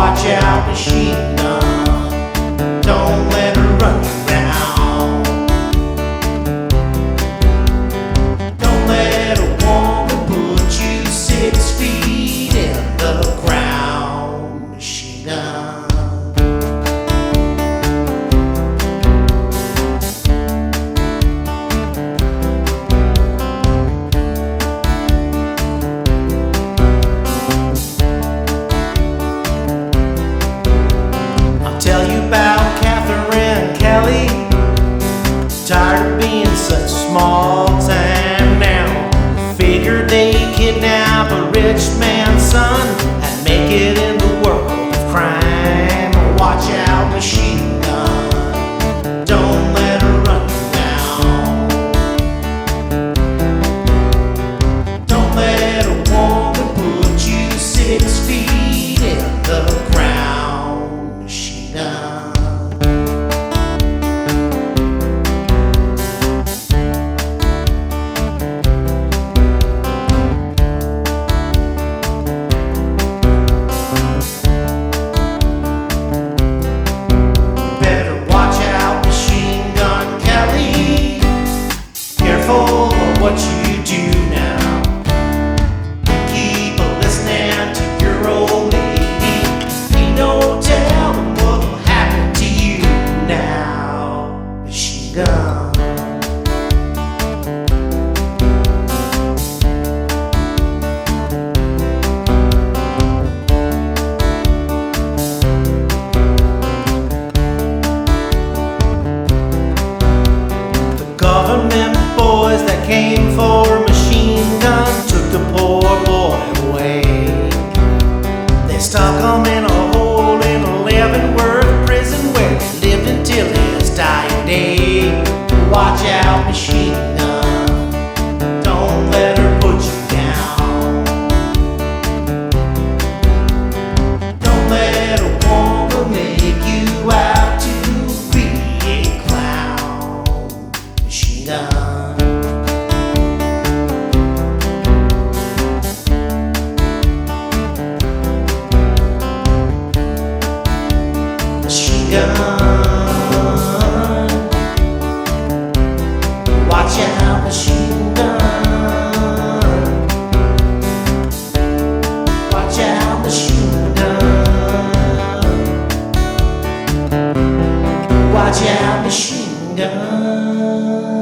watch out, machine gun. Don't let her run you down. Don't let a woman put you 6 feet in the ground. Machine gun. Tell you about Katherine Kelly. Tired of being such a small time now. Figured they'd kidnap a rich man's son and make it in the world of crime. Watch out, machine gun. Don't let her run you down. Don't let a woman put you 6 feet in the ground. Better watch out, machine gun Kelly. Careful of what you do now. Keep listening to your old lady. Ain't no telling what'll happen to you now. Machine gun. Government boys that came for a machine gun took the poor boy away. They stuck him in a hole in a Leavenworth prison where he lived until his dying day. Watch out, machine gun. Don't let her put you down. Don't let a woman make you out to be a clown. Machine gun. Machine gun. Watch out, machine gun. Watch out, machine gun. Watch out, machine gun.